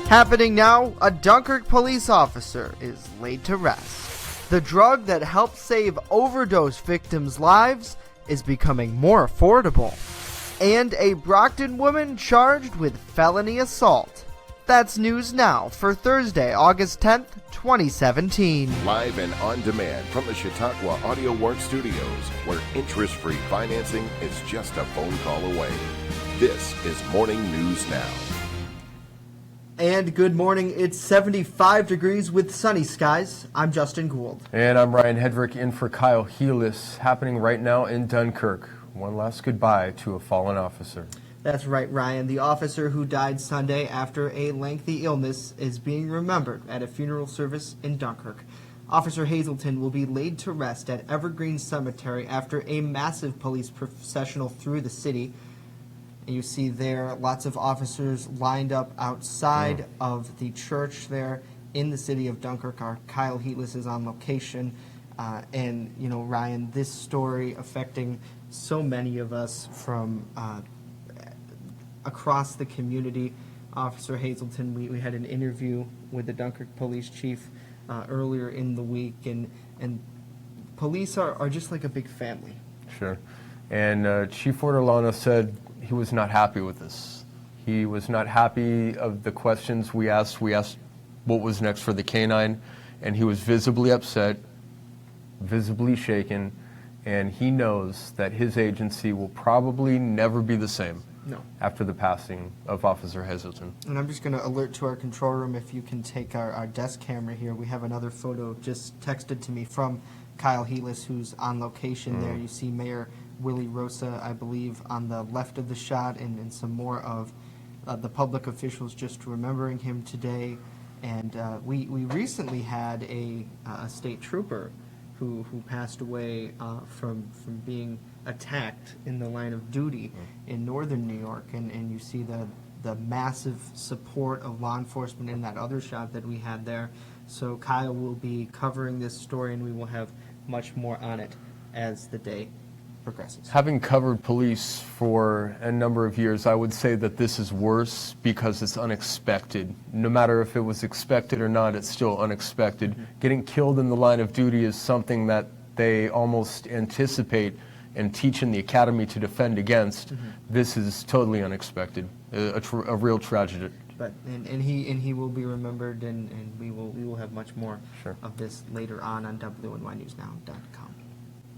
Happening now, a Dunkirk police officer is laid to rest. The drug that helped save overdose victims' lives is becoming more affordable. And a Brockton woman charged with felony assault. That's news now for Thursday, August 10th, 2017. Live and on demand from the Chautauqua Audio Works Studios, where interest-free financing is just a phone call away. This is Morning News Now. And good morning. It's 75 degrees with sunny skies. I'm Justin Gould. And I'm Ryan Hedrick in for Kyle Heelis, happening right now in Dunkirk. One last goodbye to a fallen officer. That's right, Ryan. The officer who died Sunday after a lengthy illness is being remembered at a funeral service in Dunkirk. Officer Hazelton will be laid to rest at Evergreen Cemetery after a massive police processional through the city. And you see there lots of officers lined up outside of the church there in the city of Dunkirk. Our Kyle Heelis is on location. And, you know, Ryan, this story affecting so many of us from across the community. Officer Hazelton, we had an interview with the Dunkirk police chief earlier in the week, and police are just like a big family. Sure. And Chief Ortolano said he was not happy with this. He was not happy of the questions we asked. We asked what was next for the canine, and he was visibly upset, visibly shaken, and he knows that his agency will probably never be the same after the passing of Officer Hazelton. And I'm just going to alert to our control room if you can take our desk camera here. We have another photo just texted to me from Kyle Heelis, who's on location there. You see Mayor Willie Rosa, I believe, on the left of the shot, and some more of the public officials just remembering him today. And we recently had a state trooper who passed away from being attacked in the line of duty in northern New York. And you see the massive support of law enforcement in that other shot that we had there. So Kyle will be covering this story, and we will have much more on it as the day progresses. Having covered police for a number of years, I would say that this is worse because it's unexpected. No matter if it was expected or not, it's still unexpected. Getting killed in the line of duty is something that they almost anticipate and teach in the academy to defend against. This is totally unexpected, a real tragedy. But and he will be remembered, and we will have much more of this later on WNYNewsNow.com.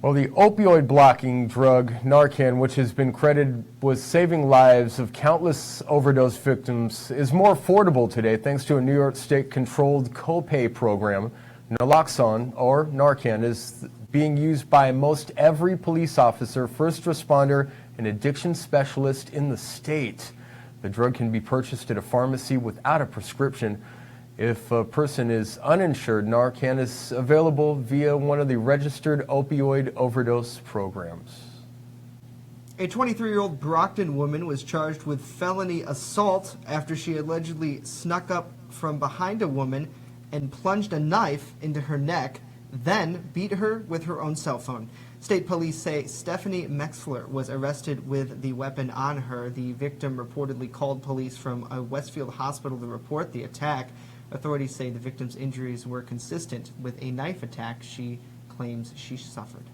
Well, the opioid blocking drug Narcan, which has been credited with saving lives of countless overdose victims, is more affordable today thanks to a New York State-controlled copay program. Naloxone, or Narcan, is being used by most every police officer, first responder, and addiction specialist in the state. The drug can be purchased at a pharmacy without a prescription. If a person is uninsured, Narcan is available via one of the registered opioid overdose programs. A 23-year-old Brockton woman was charged with felony assault after she allegedly snuck up from behind a woman and plunged a knife into her neck, then beat her with her own cell phone. State police say Stephanie Mexler was arrested with the weapon on her. The victim reportedly called police from a Westfield hospital to report the attack. Authorities say the victim's injuries were consistent with a knife attack she claims she suffered.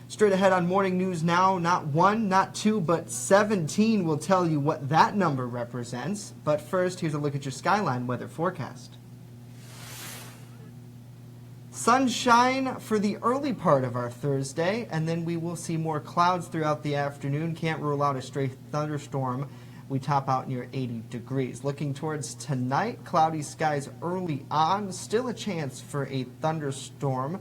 Straight ahead on Morning News Now, not one, not two, but 17 will tell you what that number represents. But first, here's a look at your Skyline weather forecast. Sunshine for the early part of our Thursday, and then we will see more clouds throughout the afternoon. Can't rule out a stray thunderstorm. We top out near 80 degrees. Looking towards tonight, cloudy skies early on. Still a chance for a thunderstorm.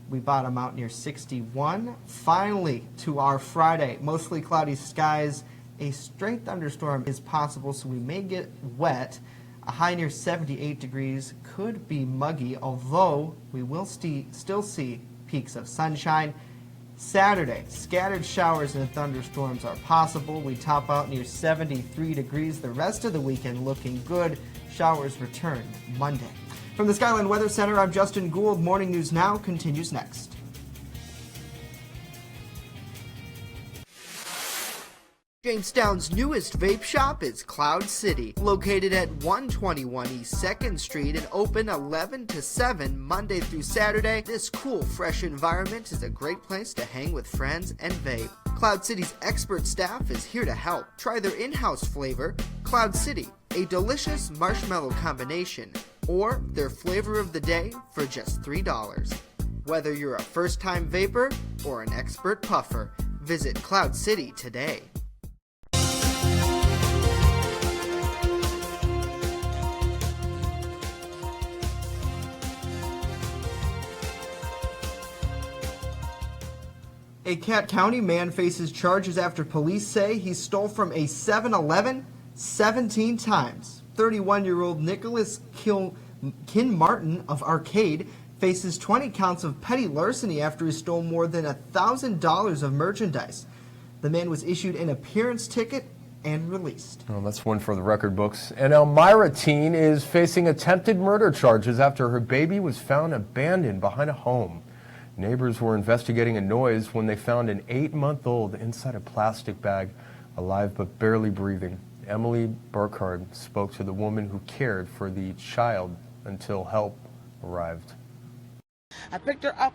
We bottom out near 61. Finally, to our Friday, mostly cloudy skies. A stray thunderstorm is possible, so we may get wet. A high near 78 degrees, could be muggy, although we will still see peaks of sunshine. Saturday, scattered showers and thunderstorms are possible. We top out near 73 degrees. The rest of the weekend looking good. Showers return Monday. From the Skyline Weather Center, I'm Justin Gould. Morning News Now continues next. Jamestown's newest vape shop is Cloud City, located at 121 East 2nd Street and open 11 to 7 Monday through Saturday. This cool, fresh environment is a great place to hang with friends and vape. Cloud City's expert staff is here to help. Try their in-house flavor, Cloud City, a delicious marshmallow combination, or their flavor of the day for just $3. Whether you're a first-time vapor or an expert puffer, visit Cloud City today. A Cat County man faces charges after police say he stole from a 7-Eleven 17 times. 31-year-old Nicholas Martin of Arcade faces 20 counts of petty larceny after he stole more than $1,000 of merchandise. The man was issued an appearance ticket and released. Well, that's one for the record books. An Elmira teen is facing attempted murder charges after her baby was found abandoned behind a home. Neighbors were investigating a noise when they found an 8-month-old inside a plastic bag, alive but barely breathing. Emily Burkhardt spoke to the woman who cared for the child until help arrived. I picked her up.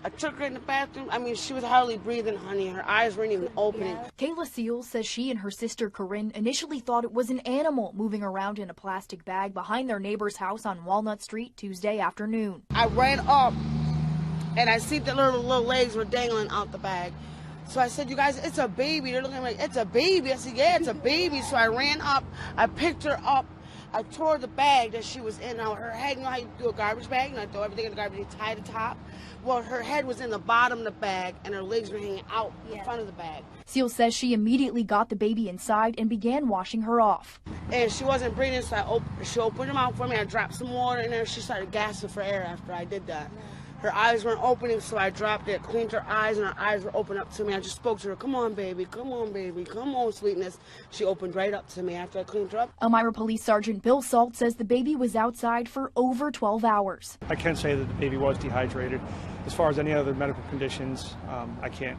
I took her in the bathroom. I mean, she was hardly breathing, honey. Her eyes weren't even opening. Kayla Seals says she and her sister Corinne initially thought it was an animal moving around in a plastic bag behind their neighbor's house on Walnut Street Tuesday afternoon. I ran up, and I see the little legs were dangling out the bag. So I said, you guys, it's a baby. They're looking like, it's a baby. I said, yeah, it's a baby. So I ran up. I picked her up. I tore the bag that she was in. Now, her head, you know how you do a garbage bag? And I throw everything in the garbage, you tie the top. Well, her head was in the bottom of the bag, and her legs were hanging out the front of the bag. Seals says she immediately got the baby inside and began washing her off. And she wasn't breathing, so she opened her mouth for me. I dropped some water in there. She started gasping for air after I did that. Her eyes weren't opening, so I dropped it, cleaned her eyes, and her eyes were open up to me. I just spoke to her, come on, baby, come on, baby, come on, sweetness. She opened right up to me after I cleaned her up. Elmira Police Sergeant Bill Salt says the baby was outside for over 12 hours. I can say that the baby was dehydrated. As far as any other medical conditions, I can't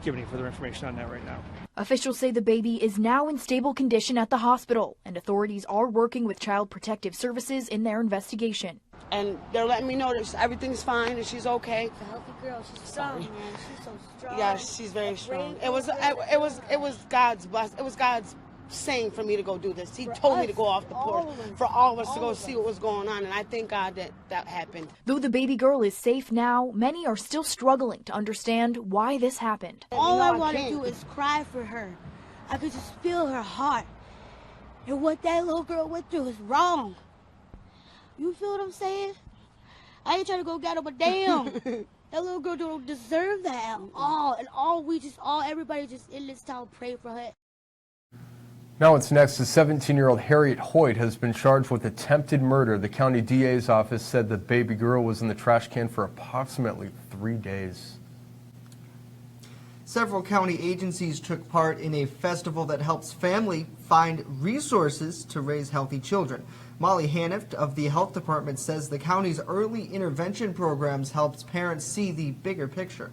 give any further information on that right now. Officials say the baby is now in stable condition at the hospital, and authorities are working with Child Protective Services in their investigation. And they're letting me know that everything's fine and she's okay. She's a healthy girl. She's strong, man. She's so strong. Yeah, she's very strong. It was God's blessing. It was God's saying for me to go do this. He told me to go off the porch for all of us to go see what was going on, and I thank God that that happened. Though the baby girl is safe now, many are still struggling to understand why this happened. All I want to do is cry for her. I could just feel her heart. And what that little girl went through is wrong. You feel what I'm saying? I ain't trying to go get her, but damn, that little girl don't deserve that at all. And everybody just in this town pray for her. Now it's next. The 17-year-old Harriet Hoyt has been charged with attempted murder. The county DA's office said the baby girl was in the trash can for approximately 3 days. Several county agencies took part in a festival that helps family find resources to raise healthy children. Molly Hanift of the Health Department says the county's early intervention programs helps parents see the bigger picture.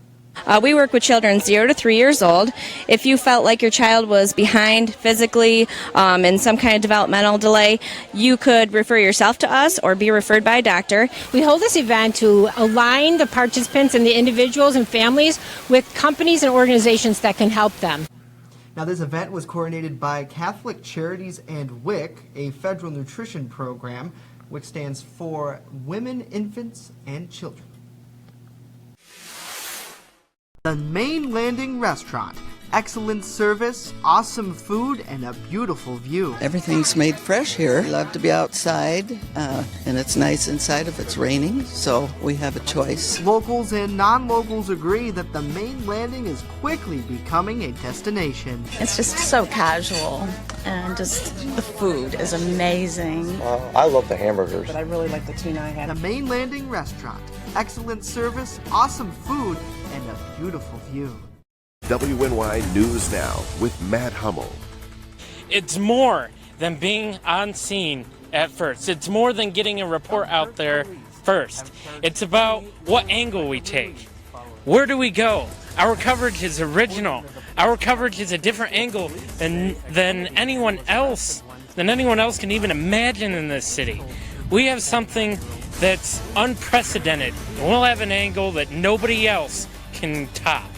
We work with children 0 to 3 years old. If you felt like your child was behind physically in some kind of developmental delay, you could refer yourself to us or be referred by a doctor. We hold this event to align the participants and the individuals and families with companies and organizations that can help them. Now, this event was coordinated by Catholic Charities and WIC, a federal nutrition program. WIC stands for Women, Infants, and Children. The Main Landing Restaurant. Excellent service, awesome food, and a beautiful view. Everything's made fresh here. We love to be outside, and it's nice inside if it's raining, so we have a choice. Locals and non-locals agree that the Main Landing is quickly becoming a destination. It's just so casual, and just the food is amazing. I love the hamburgers. But I really like the tuna I had. The Main Landing Restaurant. Excellent service, awesome food, and a beautiful view. WNY News Now with Matt Hummel. It's more than being on scene at first. It's more than getting a report out there first. It's about what angle we take. Where do we go? Our coverage is original. Our coverage is a different angle than anyone else can even imagine in this city. We have something that's unprecedented. We'll have an angle that nobody else can top.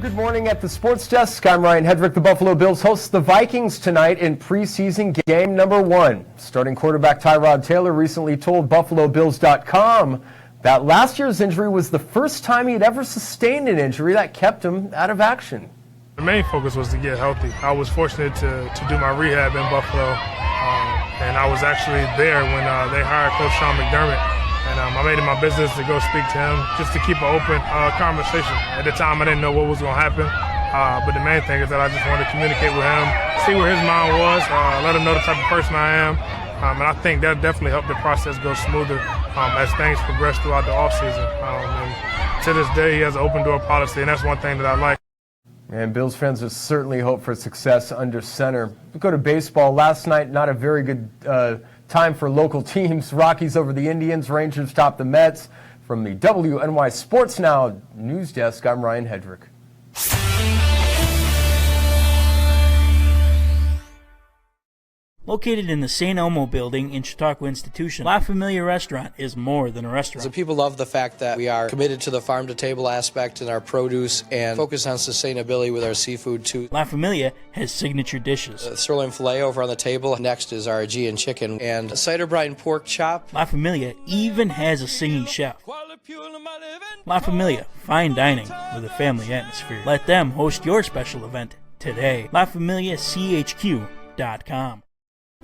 Good morning at the Sports Desk. I'm Ryan Hedrick. The Buffalo Bills host the Vikings tonight in preseason game number 1. Starting quarterback Tyrod Taylor recently told BuffaloBills.com that last year's injury was the first time he'd ever sustained an injury that kept him out of action. The main focus was to get healthy. I was fortunate to do my rehab in Buffalo, and I was actually there when they hired Coach Sean McDermott. And I made it my business to go speak to him just to keep an open conversation. At the time, I didn't know what was going to happen. But the main thing is that I just wanted to communicate with him, see where his mind was, let him know the type of person I am. And I think that definitely helped the process go smoother as things progress throughout the offseason. And to this day, he has an open door policy, and that's one thing that I like. And Bills fans will certainly hope for success under center. We go to baseball. Last night, not a very good time for local teams. Rockies over the Indians, Rangers top the Mets. From the WNY Sports Now news desk, I'm Ryan Hedrick. Located in the St. Elmo building in Chautauqua Institution, La Familia Restaurant is more than a restaurant. So people love the fact that we are committed to the farm-to-table aspect in our produce and focus on sustainability with our seafood, too. La Familia has signature dishes. Sirloin filet over on the table. Next is our Aegean chicken and cider brine pork chop. La Familia even has a singing chef. La Familia, fine dining with a family atmosphere. Let them host your special event today. LaFamiliaCHQ.com.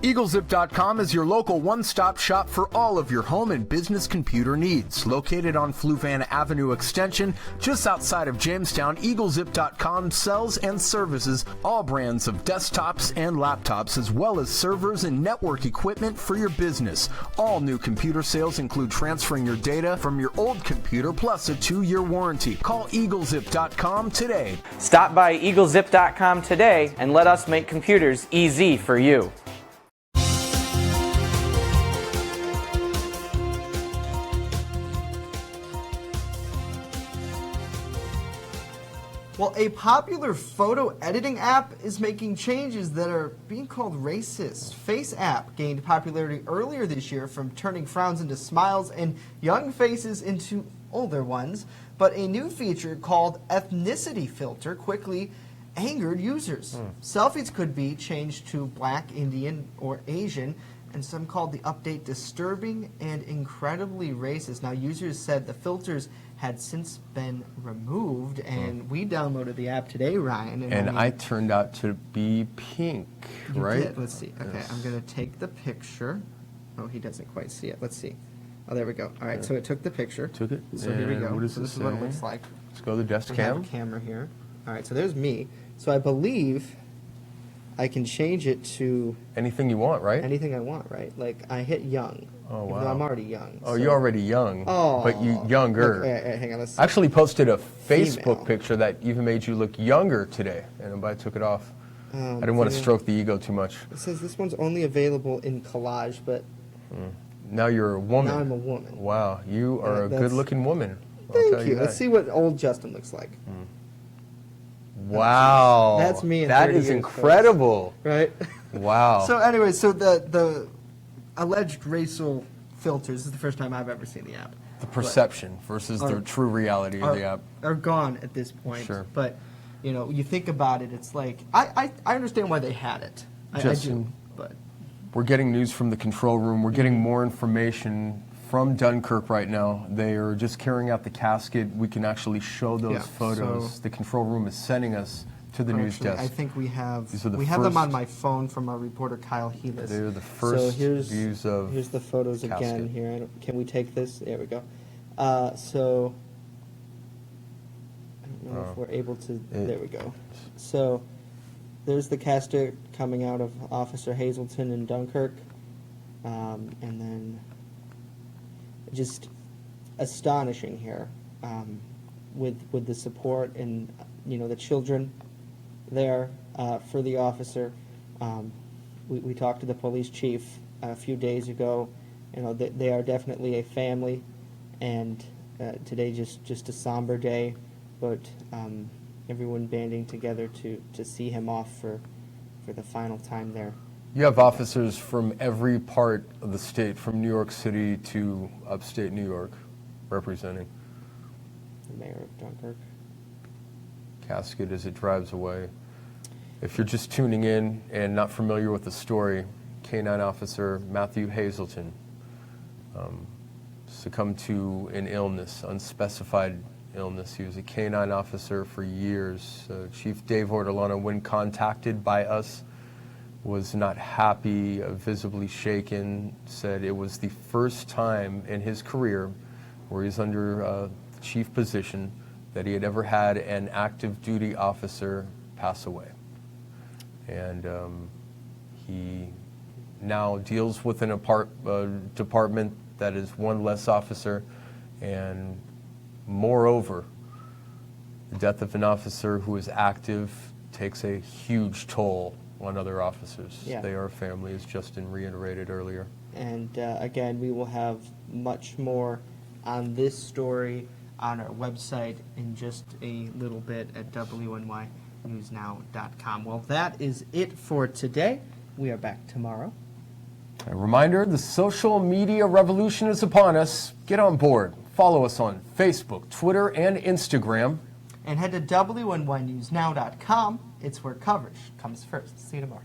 EagleZip.com is your local one-stop shop for all of your home and business computer needs. Located on Fluvan Avenue Extension, just outside of Jamestown, EagleZip.com sells and services all brands of desktops and laptops, as well as servers and network equipment for your business. All new computer sales include transferring your data from your old computer plus a 2-year warranty. Call EagleZip.com today. Stop by EagleZip.com today and let us make computers easy for you. Well, a popular photo editing app is making changes that are being called racist. FaceApp gained popularity earlier this year from turning frowns into smiles and young faces into older ones. But a new feature called Ethnicity Filter quickly angered users. Selfies could be changed to Black, Indian, or Asian, and some called the update disturbing and incredibly racist. Now, users said the filters had since been removed, and we downloaded the app today, Ryan. And I turned out to be pink, you right? Did. Let's see. Okay, Yes. I'm going to take the picture. Oh, he doesn't quite see it. Let's see. Oh, there we go. All right, so it took the picture. Took it. So here we And go. what does So it this is what it say? looks like. Let's go to the desk We cam. have a camera here. All right, so there's me. So I believe I can change it to anything you want, right? Anything I want, right? Like I hit young. Oh, even wow. though I'm already young. Oh, so- you're already young. Oh. But you younger. Look, hang on, let's see. I actually posted a Facebook Female. picture that even made you look younger today, and I took it off. I didn't want to female. stroke the ego too much. It says this one's only available in collage, but Now you're a woman. now I'm a woman. Wow, you are a that's- good-looking woman. I'll tell Thank you. that. Let's see what old Justin looks like. Wow. That's me in That 30 is years, incredible. Right? Wow. So anyway, so the alleged racial filters, this is the first time I've ever seen the app. The perception versus the true reality of the app. Are gone at this point. Sure. But, you know, you think about it, it's like, I understand why they had it. I do. Justin, But We're getting news from the control room. We're getting more information from Dunkirk right now. They are just carrying out the casket. We can actually show those Yeah, photos. so- the control room is sending us to the news actually, desk. I think we have These are the them on first- my phone from our reporter Kyle Helis. They're the So first here's views of here's the photos again casket. here. Can we take this? There we go. So I don't know if we're able to. There we go. So there's the casket coming out of Officer Hazelton in Dunkirk, and then just astonishing here. with the support and the children there for the officer. We talked to the police chief a few days ago. They are definitely a family, and today just a somber day, but everyone banding together to see him off for the final time there. You have officers from every part of the state, from New York City to upstate New York, representing. The mayor of Dunkirk. Casket as it drives away. If you're just tuning in and not familiar with the story, K-9 officer Matthew Hazelton succumbed to an illness, unspecified illness. He was a K-9 officer for years. Chief Dave Ortolano, when contacted by us, was not happy, visibly shaken, said it was the first time in his career where he's under the chief position that he had ever had an active duty officer pass away. And he now deals with an department that is one less officer, and moreover, the death of an officer who is active takes a huge toll on other officers. Yeah. They are a family, as Justin reiterated earlier. And again, we will have much more on this story on our website in just a little bit at WNYNewsNow.com. Well, that is it for today. We are back tomorrow. A reminder, the social media revolution is upon us. Get on board. Follow us on Facebook, Twitter, and Instagram. And head to WNYNewsNow.com. It's where coverage comes first. See you tomorrow.